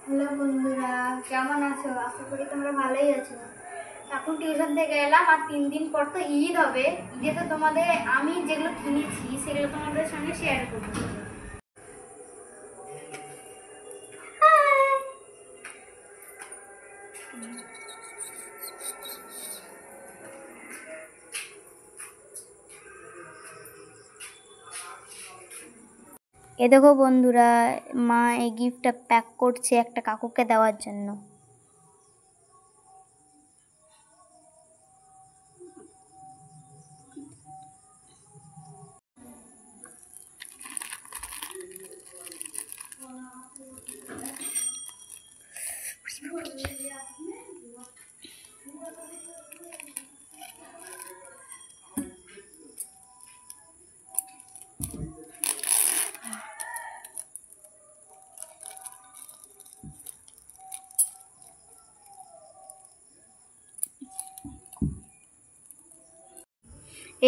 Hello বন্ধুরা, কেমন আছো? আশা করি তোমরা ভালোই আছো। এখন টিউশন থেকে এলাম, আর 3 দিন পর তো ঈদ হবে। ঈদে তো তোমাদের আমি যেগুলো কিনেছি সেগুলো তোমাদের সঙ্গে শেয়ার করবো। এ দেখো বন্ধুরা, মা এই গিফটটা প্যাক করছে একটা কাকুকে দেওয়ার জন্য।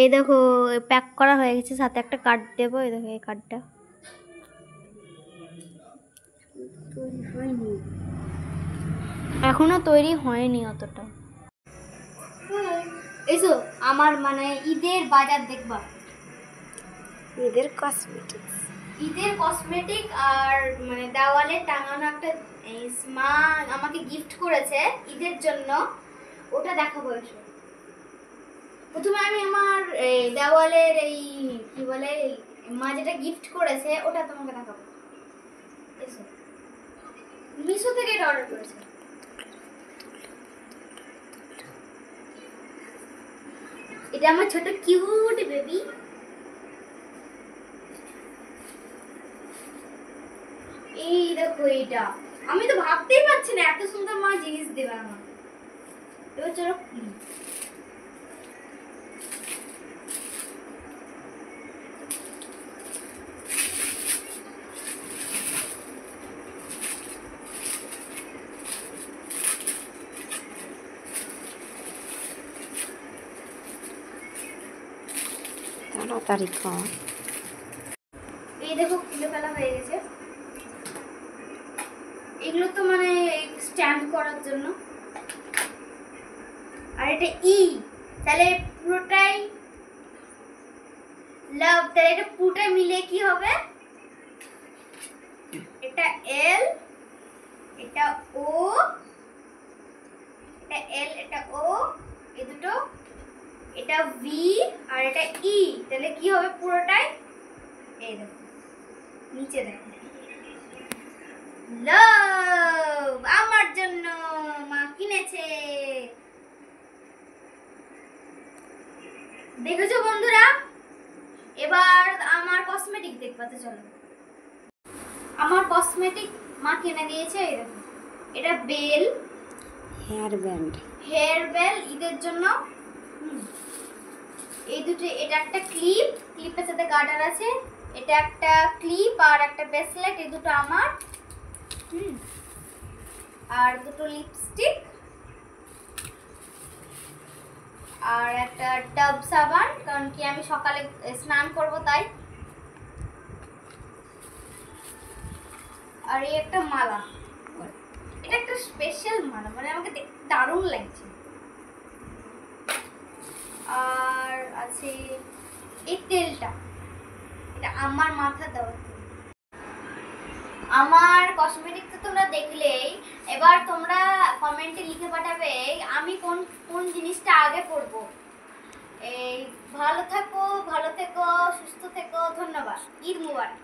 এই দেখো প্যাক করা হয়ে গেছে, সাথে একটা কার্ড দেবো। এই দেখো এই কার্ডটা। এখনো তৈরি হয়নি অতটা। এসো আমার ঈদের বাজার দেখবা। ঈদের কসমেটিক আর দেওয়ালে টাঙানো একটা মা আমাকে গিফট করেছে ঈদের জন্য, ওটা দেখাবো। এসো প্রথমে আমি আমার দেওয়ালের এই কি বলে মা যেটা গিফট করেছে ওটা তোমাকে দেখাবো। এসো, মিশো থেকে এটা অর্ডার করেছে। এটা আমার ছোট কিউট বেবি। এই দেখো এটা, আমি তো ভাবতেই পারছি না এত সুন্দর মা জিনিস দেবে আমার। এবার চলো তাড়াতাড়ি খাও। এই দেখো কিলো ফেলা হয়ে গেছে। এগুলো তো স্ট্যান্ড করার জন্য। আর এটা ই, তাহলে পুরোটাই লাভ, তাহলে এটা পুরোটাই মিলে কি হবে? এটা এল, এটা ও, এটা এল, এটা ও, এই দুটো, এটা ভি আর এটা ই, তাহলে কি হবে পুরোটাই? এই দেখো নিচে দেখো, লাভ আমার জন্য মা কিনেছে। দেখেছো বন্ধুরা? এবার আমার কসমেটিক দেখতে চলো। আমার কসমেটিক মা কিনে দিয়েছে। এই দেখো, এটা bell hair band, hair bell ঈদের জন্য। এই দুটো, এটা একটা ক্লিপ, ক্লিপের সাথে গার্ডার আছে। এটা একটা ক্লিপ আর একটা ব্রেসলেট, এই দুটো আমার। আর দুটো লিপস্টিক আর একটা ডাব সাবান, কারণ কি আমি সকালে স্নান করব তাই। আর এই একটা মালা, এটা একটা স্পেশাল মালা, আমাকে দেখতে দারুণ লাগছে। আর আছে এই তেলটা, এটা আমার মাথা দেওয়া। আমার কসমেটিক তো তোমরা দেখলেই, এবার তোমরা কমেন্টে লিখে পাঠাবে আমি কোন কোন জিনিসটা আগে করব। এই ভালো থেকো, সুস্থ থেকো, ধন্যবাদ। ঈদ মুবারক।